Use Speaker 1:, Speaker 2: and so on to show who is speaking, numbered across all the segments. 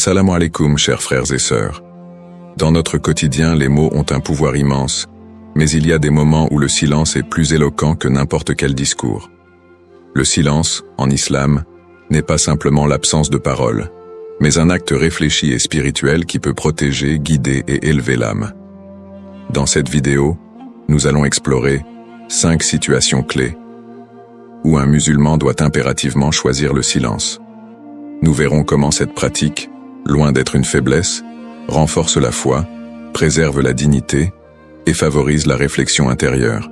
Speaker 1: Assalamu alaikum, chers frères et sœurs. Dans notre quotidien, les mots ont un pouvoir immense, mais il y a des moments où le silence est plus éloquent que n'importe quel discours. Le silence, en islam, n'est pas simplement l'absence de parole, mais un acte réfléchi et spirituel qui peut protéger, guider et élever l'âme. Dans cette vidéo, nous allons explorer 5 situations clés où un musulman doit impérativement choisir le silence. Nous verrons comment cette pratique, loin d'être une faiblesse, renforce la foi, préserve la dignité et favorise la réflexion intérieure.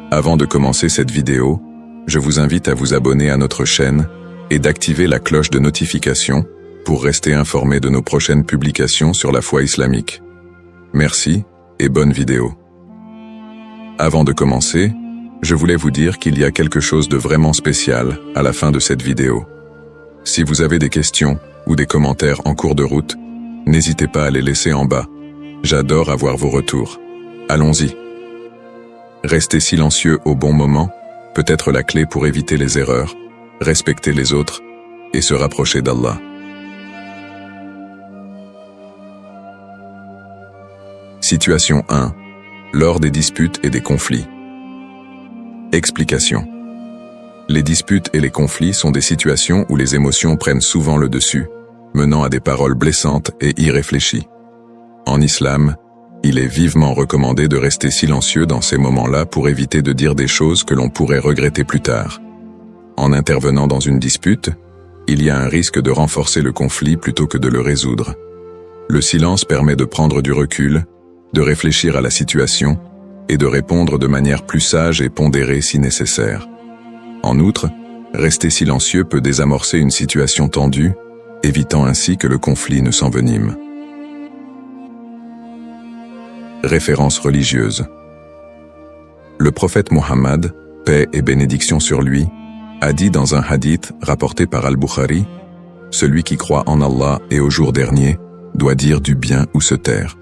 Speaker 1: Avant de commencer cette vidéo, je vous invite à vous abonner à notre chaîne et d'activer la cloche de notification pour rester informé de nos prochaines publications sur la foi islamique. Merci et bonne vidéo. Avant de commencer, je voulais vous dire qu'il y a quelque chose de vraiment spécial à la fin de cette vidéo. Si vous avez des questions ou des commentaires en cours de route, n'hésitez pas à les laisser en bas. J'adore avoir vos retours. Allons-y. Rester silencieux au bon moment peut être la clé pour éviter les erreurs, respecter les autres et se rapprocher d'Allah. Situation 1. Lors des disputes et des conflits. Explication. Les disputes et les conflits sont des situations où les émotions prennent souvent le dessus, menant à des paroles blessantes et irréfléchies. En islam, il est vivement recommandé de rester silencieux dans ces moments-là pour éviter de dire des choses que l'on pourrait regretter plus tard. En intervenant dans une dispute, il y a un risque de renforcer le conflit plutôt que de le résoudre. Le silence permet de prendre du recul, de réfléchir à la situation et de répondre de manière plus sage et pondérée si nécessaire. En outre, rester silencieux peut désamorcer une situation tendue, évitant ainsi que le conflit ne s'envenime. Référence religieuse. Le prophète Mohammed, paix et bénédiction sur lui, a dit dans un hadith rapporté par Al-Bukhari, « Celui qui croit en Allah et au jour dernier doit dire du bien ou se taire. »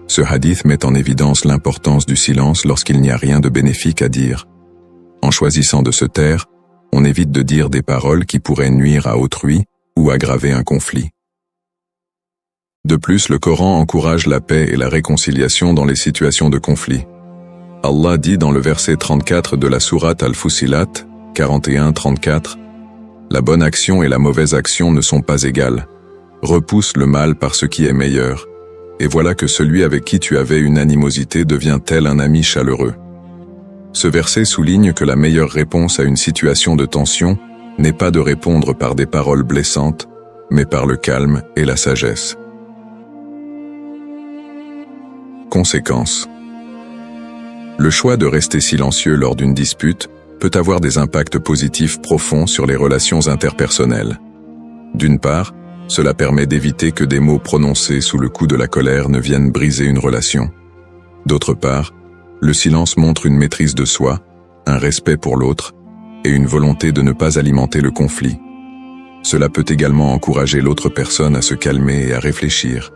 Speaker 1: Ce hadith met en évidence l'importance du silence lorsqu'il n'y a rien de bénéfique à dire. En choisissant de se taire, on évite de dire des paroles qui pourraient nuire à autrui ou aggraver un conflit. De plus, le Coran encourage la paix et la réconciliation dans les situations de conflit. Allah dit dans le verset 34 de la sourate Al-Fussilat, 41-34, « La bonne action et la mauvaise action ne sont pas égales. Repousse le mal par ce qui est meilleur. Et voilà que celui avec qui tu avais une animosité devient tel un ami chaleureux. » Ce verset souligne que la meilleure réponse à une situation de tension n'est pas de répondre par des paroles blessantes, mais par le calme et la sagesse. Conséquences. Le choix de rester silencieux lors d'une dispute peut avoir des impacts positifs profonds sur les relations interpersonnelles. D'une part, cela permet d'éviter que des mots prononcés sous le coup de la colère ne viennent briser une relation. D'autre part, le silence montre une maîtrise de soi, un respect pour l'autre et une volonté de ne pas alimenter le conflit. Cela peut également encourager l'autre personne à se calmer et à réfléchir,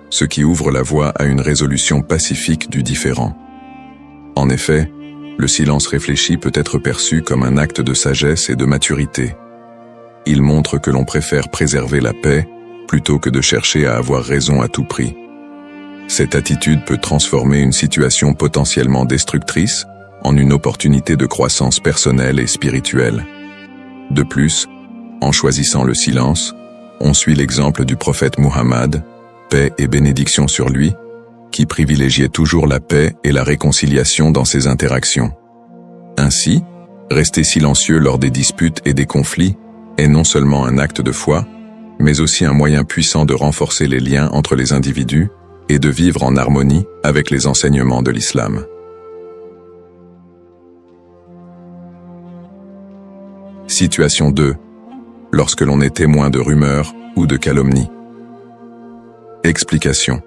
Speaker 1: ce qui ouvre la voie à une résolution pacifique du différend. En effet, le silence réfléchi peut être perçu comme un acte de sagesse et de maturité. Il montre que l'on préfère préserver la paix plutôt que de chercher à avoir raison à tout prix. Cette attitude peut transformer une situation potentiellement destructrice en une opportunité de croissance personnelle et spirituelle. De plus, en choisissant le silence, on suit l'exemple du prophète Muhammad, paix et bénédiction sur lui, qui privilégiait toujours la paix et la réconciliation dans ses interactions. Ainsi, rester silencieux lors des disputes et des conflits est non seulement un acte de foi, mais aussi un moyen puissant de renforcer les liens entre les individus et de vivre en harmonie avec les enseignements de l'islam. Situation 2. Lorsque l'on est témoin de rumeurs ou de calomnies. Explication.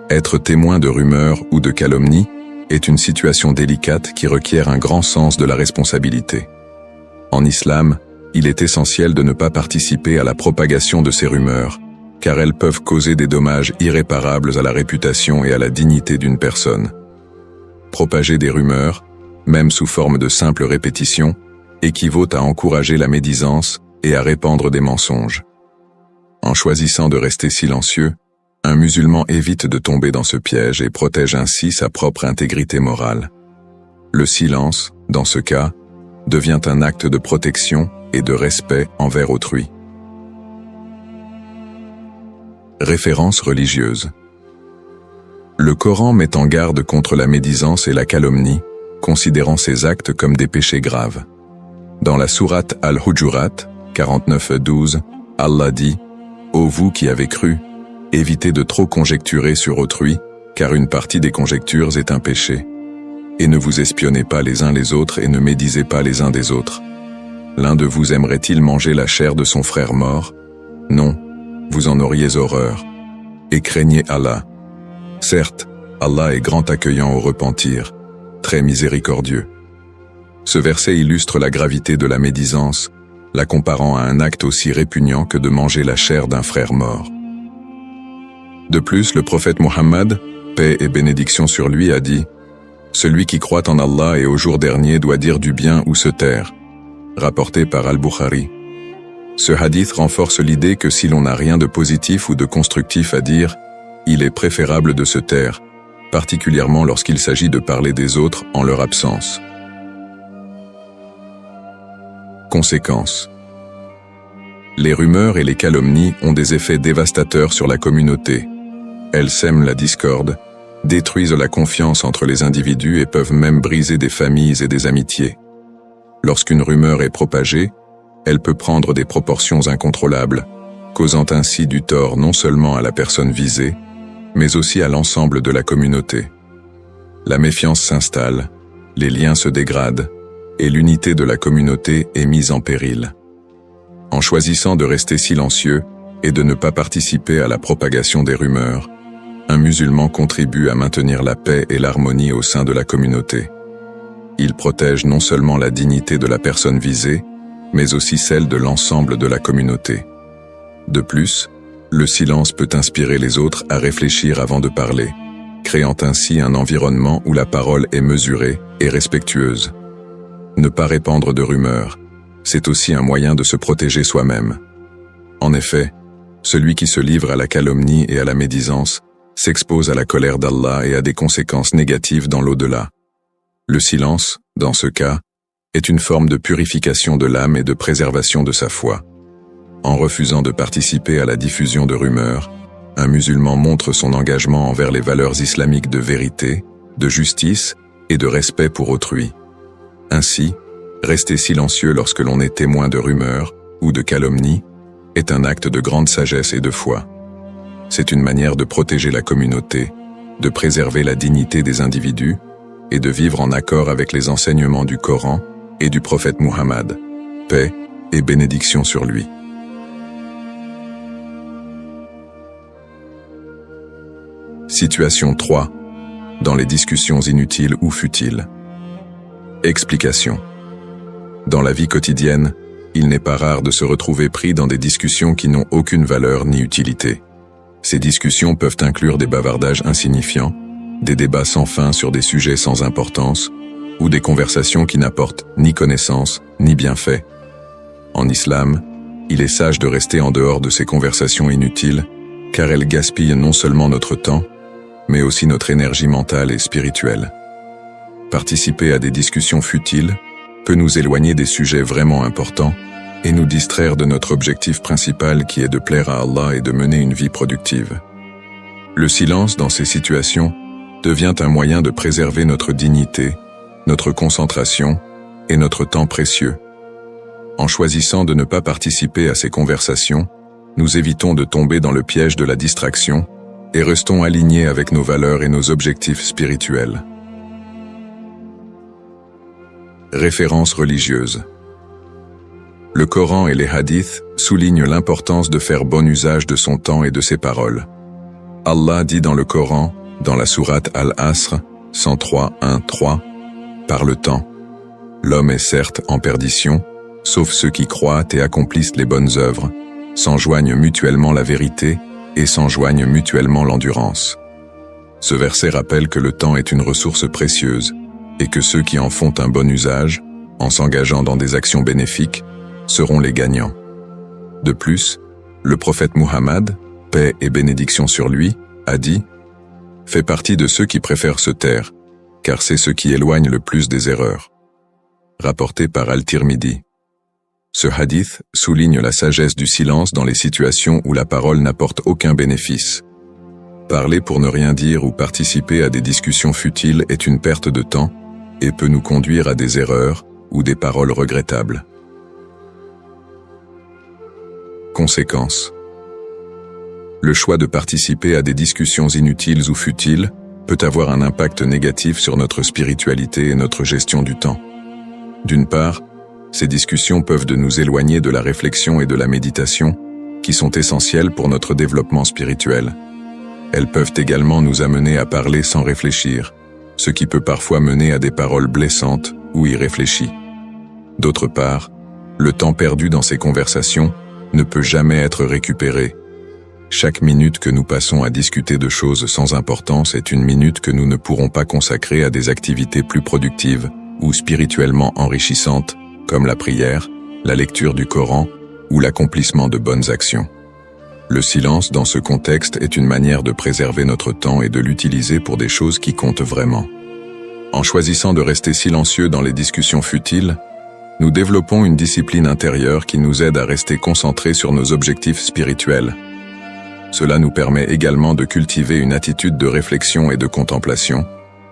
Speaker 1: Être témoin de rumeurs ou de calomnies est une situation délicate qui requiert un grand sens de la responsabilité. En islam, il est essentiel de ne pas participer à la propagation de ces rumeurs, car elles peuvent causer des dommages irréparables à la réputation et à la dignité d'une personne. Propager des rumeurs, même sous forme de simple répétition, équivaut à encourager la médisance et à répandre des mensonges. En choisissant de rester silencieux, un musulman évite de tomber dans ce piège et protège ainsi sa propre intégrité morale. Le silence, dans ce cas, devient un acte de protection et de respect envers autrui. Référence religieuse. Le Coran met en garde contre la médisance et la calomnie, considérant ces actes comme des péchés graves. Dans la sourate Al-Hujurat, 49-12, Allah dit « Ô vous qui avez cru, évitez de trop conjecturer sur autrui, car une partie des conjectures est un péché. Et ne vous espionnez pas les uns les autres et ne médisez pas les uns des autres. L'un de vous aimerait-il manger la chair de son frère mort? Non, vous en auriez horreur. Et craignez Allah. Certes, Allah est grand accueillant au repentir, très miséricordieux. » Ce verset illustre la gravité de la médisance, la comparant à un acte aussi répugnant que de manger la chair d'un frère mort. De plus, le prophète Mohammed, paix et bénédiction sur lui, a dit « Celui qui croit en Allah et au jour dernier doit dire du bien ou se taire », rapporté par Al-Bukhari. Ce hadith renforce l'idée que si l'on n'a rien de positif ou de constructif à dire, il est préférable de se taire, particulièrement lorsqu'il s'agit de parler des autres en leur absence. Conséquences. Les rumeurs et les calomnies ont des effets dévastateurs sur la communauté. Elles sèment la discorde, détruisent la confiance entre les individus et peuvent même briser des familles et des amitiés. Lorsqu'une rumeur est propagée, elle peut prendre des proportions incontrôlables, causant ainsi du tort non seulement à la personne visée, mais aussi à l'ensemble de la communauté. La méfiance s'installe, les liens se dégradent, et l'unité de la communauté est mise en péril. En choisissant de rester silencieux et de ne pas participer à la propagation des rumeurs, un musulman contribue à maintenir la paix et l'harmonie au sein de la communauté. Il protège non seulement la dignité de la personne visée, mais aussi celle de l'ensemble de la communauté. De plus, le silence peut inspirer les autres à réfléchir avant de parler, créant ainsi un environnement où la parole est mesurée et respectueuse. Ne pas répandre de rumeurs, c'est aussi un moyen de se protéger soi-même. En effet, celui qui se livre à la calomnie et à la médisance s'expose à la colère d'Allah et à des conséquences négatives dans l'au-delà. Le silence, dans ce cas, est une forme de purification de l'âme et de préservation de sa foi. En refusant de participer à la diffusion de rumeurs, un musulman montre son engagement envers les valeurs islamiques de vérité, de justice et de respect pour autrui. Ainsi, rester silencieux lorsque l'on est témoin de rumeurs ou de calomnies est un acte de grande sagesse et de foi. C'est une manière de protéger la communauté, de préserver la dignité des individus et de vivre en accord avec les enseignements du Coran et du prophète Muhammad, paix et bénédiction sur lui. Situation 3. Dans les discussions inutiles ou futiles. Explication. Dans la vie quotidienne, il n'est pas rare de se retrouver pris dans des discussions qui n'ont aucune valeur ni utilité. Ces discussions peuvent inclure des bavardages insignifiants, des débats sans fin sur des sujets sans importance, ou des conversations qui n'apportent ni connaissance ni bienfait. En islam, il est sage de rester en dehors de ces conversations inutiles, car elles gaspillent non seulement notre temps, mais aussi notre énergie mentale et spirituelle. Participer à des discussions futiles peut nous éloigner des sujets vraiment importants et nous distraire de notre objectif principal qui est de plaire à Allah et de mener une vie productive. Le silence dans ces situations devient un moyen de préserver notre dignité, notre concentration et notre temps précieux. En choisissant de ne pas participer à ces conversations, nous évitons de tomber dans le piège de la distraction et restons alignés avec nos valeurs et nos objectifs spirituels. Références religieuses. Le Coran et les hadiths soulignent l'importance de faire bon usage de son temps et de ses paroles. Allah dit dans le Coran, dans la sourate Al-Asr 103:1-3, par le temps, l'homme est certes en perdition, sauf ceux qui croient et accomplissent les bonnes œuvres, s'enjoignent mutuellement la vérité et s'enjoignent mutuellement l'endurance. Ce verset rappelle que le temps est une ressource précieuse et que ceux qui en font un bon usage, en s'engageant dans des actions bénéfiques, seront les gagnants. De plus, Le prophète Muhammad, paix et bénédiction sur lui, a dit « Fais partie de ceux qui préfèrent se taire, car c'est ce qui éloigne le plus des erreurs. » Rapporté par Al-Tirmidhi. Ce hadith souligne la sagesse du silence dans les situations où la parole n'apporte aucun bénéfice. Parler pour ne rien dire ou participer à des discussions futiles est une perte de temps et peut nous conduire à des erreurs ou des paroles regrettables. Conséquences. Le choix de participer à des discussions inutiles ou futiles peut avoir un impact négatif sur notre spiritualité et notre gestion du temps. D'une part, ces discussions peuvent nous éloigner de la réflexion et de la méditation, qui sont essentielles pour notre développement spirituel. Elles peuvent également nous amener à parler sans réfléchir, ce qui peut parfois mener à des paroles blessantes ou irréfléchies. D'autre part, le temps perdu dans ces conversations ne peut jamais être récupéré. Chaque minute que nous passons à discuter de choses sans importance est une minute que nous ne pourrons pas consacrer à des activités plus productives ou spirituellement enrichissantes, comme la prière, la lecture du Coran ou l'accomplissement de bonnes actions. Le silence dans ce contexte est une manière de préserver notre temps et de l'utiliser pour des choses qui comptent vraiment. En choisissant de rester silencieux dans les discussions futiles, nous développons une discipline intérieure qui nous aide à rester concentrés sur nos objectifs spirituels. Cela nous permet également de cultiver une attitude de réflexion et de contemplation,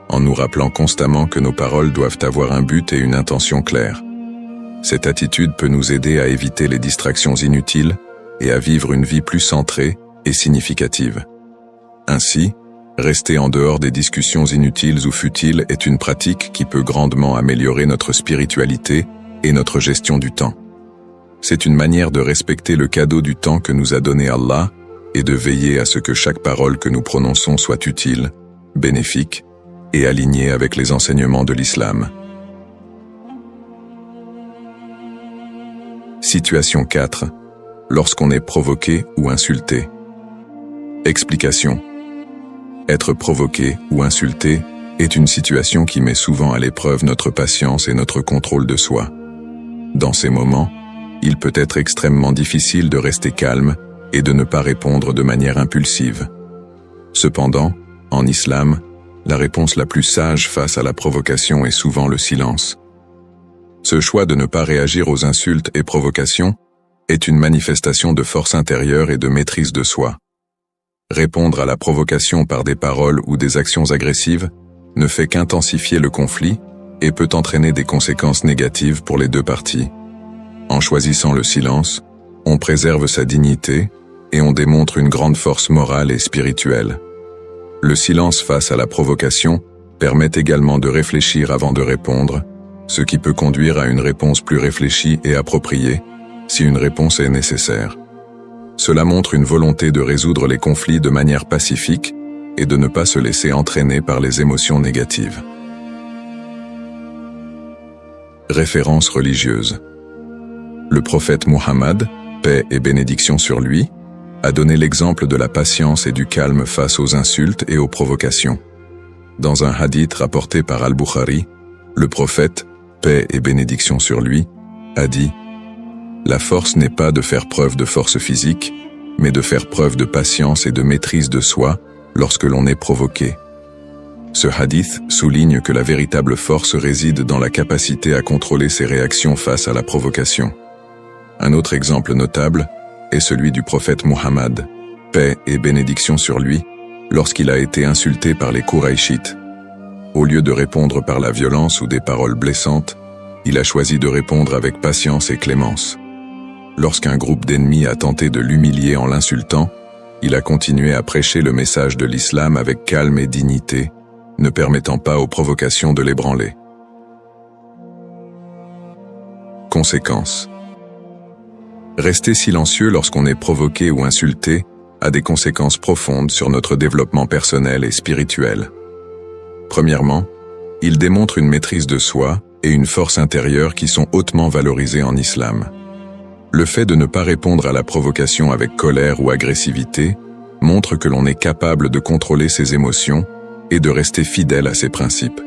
Speaker 1: en nous rappelant constamment que nos paroles doivent avoir un but et une intention claire. Cette attitude peut nous aider à éviter les distractions inutiles et à vivre une vie plus centrée et significative. Ainsi, rester en dehors des discussions inutiles ou futiles est une pratique qui peut grandement améliorer notre spiritualité et notre gestion du temps. C'est une manière de respecter le cadeau du temps que nous a donné Allah et de veiller à ce que chaque parole que nous prononçons soit utile, bénéfique et alignée avec les enseignements de l'islam. Situation 4. Lorsqu'on est provoqué ou insulté. Explication. Être provoqué ou insulté est une situation qui met souvent à l'épreuve notre patience et notre contrôle de soi. Dans ces moments, il peut être extrêmement difficile de rester calme et de ne pas répondre de manière impulsive. Cependant, en islam, la réponse la plus sage face à la provocation est souvent le silence. Ce choix de ne pas réagir aux insultes et provocations est une manifestation de force intérieure et de maîtrise de soi. Répondre à la provocation par des paroles ou des actions agressives ne fait qu'intensifier le conflit et peut entraîner des conséquences négatives pour les deux parties. En choisissant le silence, on préserve sa dignité et on démontre une grande force morale et spirituelle. Le silence face à la provocation permet également de réfléchir avant de répondre, ce qui peut conduire à une réponse plus réfléchie et appropriée, si une réponse est nécessaire. Cela montre une volonté de résoudre les conflits de manière pacifique et de ne pas se laisser entraîner par les émotions négatives. Référence religieuse. Le prophète Muhammad, paix et bénédiction sur lui, a donné l'exemple de la patience et du calme face aux insultes et aux provocations. Dans un hadith rapporté par Al-Bukhari, le prophète, paix et bénédiction sur lui, a dit « La force n'est pas de faire preuve de force physique, mais de faire preuve de patience et de maîtrise de soi lorsque l'on est provoqué. » Ce hadith souligne que la véritable force réside dans la capacité à contrôler ses réactions face à la provocation. Un autre exemple notable est celui du prophète Muhammad, paix et bénédiction sur lui, lorsqu'il a été insulté par les Qurayshites. Au lieu de répondre par la violence ou des paroles blessantes, il a choisi de répondre avec patience et clémence. Lorsqu'un groupe d'ennemis a tenté de l'humilier en l'insultant, il a continué à prêcher le message de l'islam avec calme et dignité, ne permettant pas aux provocations de l'ébranler. Conséquences. Rester silencieux lorsqu'on est provoqué ou insulté a des conséquences profondes sur notre développement personnel et spirituel. Premièrement, il démontre une maîtrise de soi et une force intérieure qui sont hautement valorisées en islam. Le fait de ne pas répondre à la provocation avec colère ou agressivité montre que l'on est capable de contrôler ses émotions et de rester fidèle à ses principes.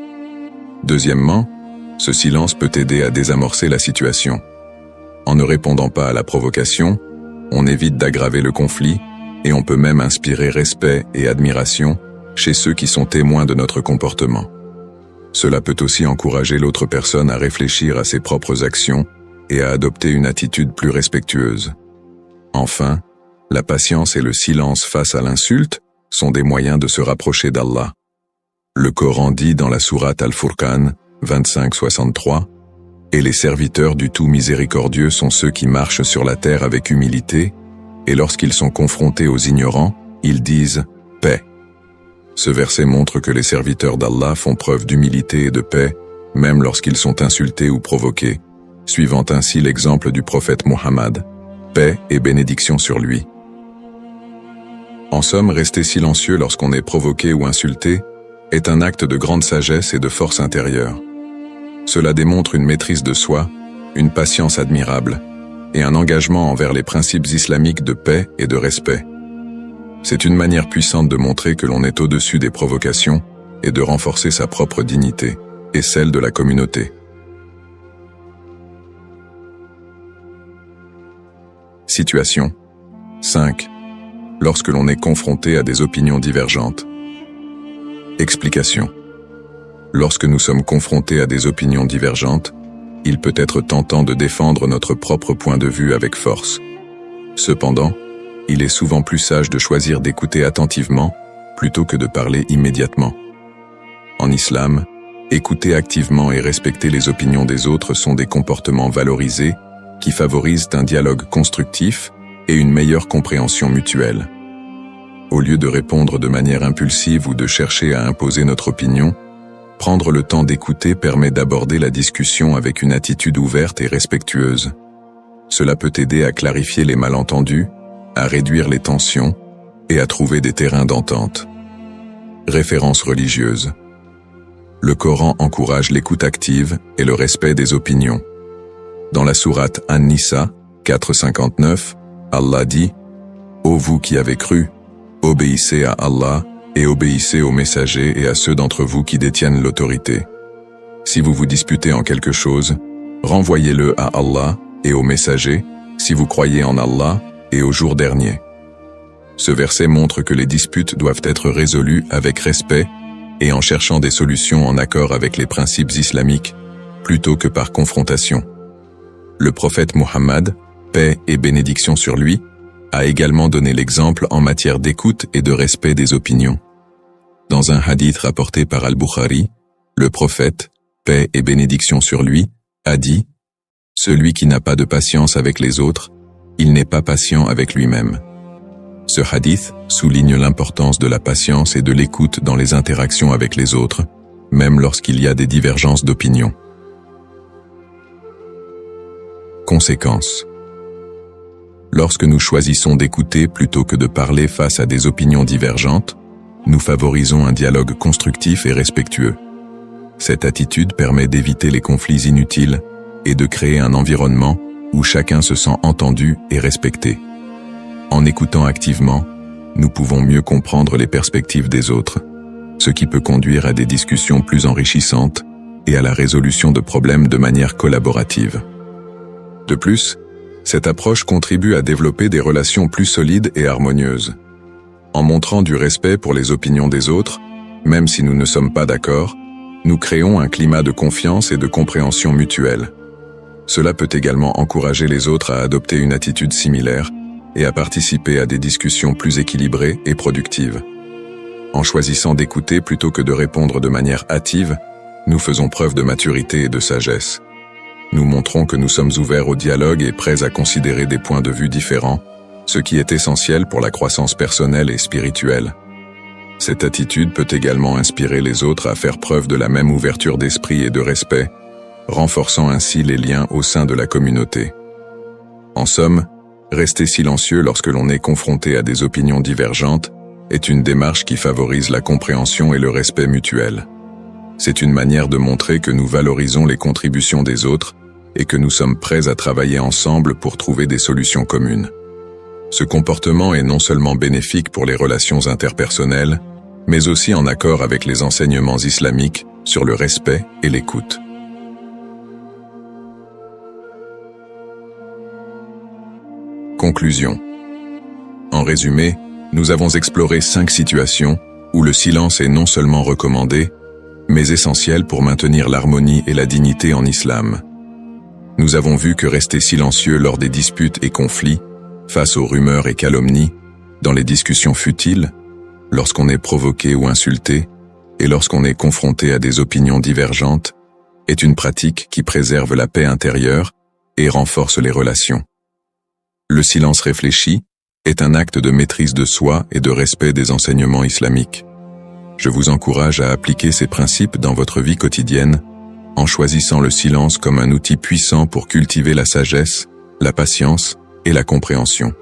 Speaker 1: Deuxièmement, ce silence peut aider à désamorcer la situation. En ne répondant pas à la provocation, on évite d'aggraver le conflit, et on peut même inspirer respect et admiration chez ceux qui sont témoins de notre comportement. Cela peut aussi encourager l'autre personne à réfléchir à ses propres actions et à adopter une attitude plus respectueuse. Enfin, la patience et le silence face à l'insulte sont des moyens de se rapprocher d'Allah. Le Coran dit dans la sourate Al-Furqan 25-63, « Et les serviteurs du tout miséricordieux sont ceux qui marchent sur la terre avec humilité, et lorsqu'ils sont confrontés aux ignorants, ils disent « paix ». Ce verset montre que les serviteurs d'Allah font preuve d'humilité et de paix, même lorsqu'ils sont insultés ou provoqués, suivant ainsi l'exemple du prophète Muhammad, paix et bénédiction sur lui. En somme, rester silencieux lorsqu'on est provoqué ou insulté est un acte de grande sagesse et de force intérieure. Cela démontre une maîtrise de soi, une patience admirable, et un engagement envers les principes islamiques de paix et de respect. C'est une manière puissante de montrer que l'on est au-dessus des provocations et de renforcer sa propre dignité et celle de la communauté. Situation 5. Lorsque l'on est confronté à des opinions divergentes. Explication. Lorsque nous sommes confrontés à des opinions divergentes, il peut être tentant de défendre notre propre point de vue avec force. Cependant, il est souvent plus sage de choisir d'écouter attentivement plutôt que de parler immédiatement. En islam, écouter activement et respecter les opinions des autres sont des comportements valorisés qui favorisent un dialogue constructif et une meilleure compréhension mutuelle. Au lieu de répondre de manière impulsive ou de chercher à imposer notre opinion, prendre le temps d'écouter permet d'aborder la discussion avec une attitude ouverte et respectueuse. Cela peut aider à clarifier les malentendus, à réduire les tensions et à trouver des terrains d'entente. Référence religieuse. Le Coran encourage l'écoute active et le respect des opinions. Dans la sourate An-Nisa 4:59, Allah dit « Ô vous qui avez cru, obéissez à Allah et obéissez aux messagers et à ceux d'entre vous qui détiennent l'autorité. Si vous vous disputez en quelque chose, renvoyez-le à Allah et aux messagers, si vous croyez en Allah et au jour dernier. » Ce verset montre que les disputes doivent être résolues avec respect et en cherchant des solutions en accord avec les principes islamiques, plutôt que par confrontation. Le prophète Muhammad, paix et bénédiction sur lui, a également donné l'exemple en matière d'écoute et de respect des opinions. Dans un hadith rapporté par Al-Bukhari, le prophète, paix et bénédiction sur lui, a dit « Celui qui n'a pas de patience avec les autres, il n'est pas patient avec lui-même. » Ce hadith souligne l'importance de la patience et de l'écoute dans les interactions avec les autres, même lorsqu'il y a des divergences d'opinion. Conséquences. Lorsque nous choisissons d'écouter plutôt que de parler face à des opinions divergentes, nous favorisons un dialogue constructif et respectueux. Cette attitude permet d'éviter les conflits inutiles et de créer un environnement où chacun se sent entendu et respecté. En écoutant activement, nous pouvons mieux comprendre les perspectives des autres, ce qui peut conduire à des discussions plus enrichissantes et à la résolution de problèmes de manière collaborative. De plus, cette approche contribue à développer des relations plus solides et harmonieuses. En montrant du respect pour les opinions des autres, même si nous ne sommes pas d'accord, nous créons un climat de confiance et de compréhension mutuelle. Cela peut également encourager les autres à adopter une attitude similaire et à participer à des discussions plus équilibrées et productives. En choisissant d'écouter plutôt que de répondre de manière hâtive, nous faisons preuve de maturité et de sagesse. Nous montrons que nous sommes ouverts au dialogue et prêts à considérer des points de vue différents, ce qui est essentiel pour la croissance personnelle et spirituelle. Cette attitude peut également inspirer les autres à faire preuve de la même ouverture d'esprit et de respect, renforçant ainsi les liens au sein de la communauté. En somme, rester silencieux lorsque l'on est confronté à des opinions divergentes est une démarche qui favorise la compréhension et le respect mutuel. C'est une manière de montrer que nous valorisons les contributions des autres et que nous sommes prêts à travailler ensemble pour trouver des solutions communes. Ce comportement est non seulement bénéfique pour les relations interpersonnelles, mais aussi en accord avec les enseignements islamiques sur le respect et l'écoute. Conclusion. En résumé, nous avons exploré 5 situations où le silence est non seulement recommandé, mais essentiel pour maintenir l'harmonie et la dignité en islam. Nous avons vu que rester silencieux lors des disputes et conflits, face aux rumeurs et calomnies, dans les discussions futiles, lorsqu'on est provoqué ou insulté, et lorsqu'on est confronté à des opinions divergentes, est une pratique qui préserve la paix intérieure et renforce les relations. Le silence réfléchi est un acte de maîtrise de soi et de respect des enseignements islamiques. Je vous encourage à appliquer ces principes dans votre vie quotidienne en choisissant le silence comme un outil puissant pour cultiver la sagesse, la patience et la compréhension.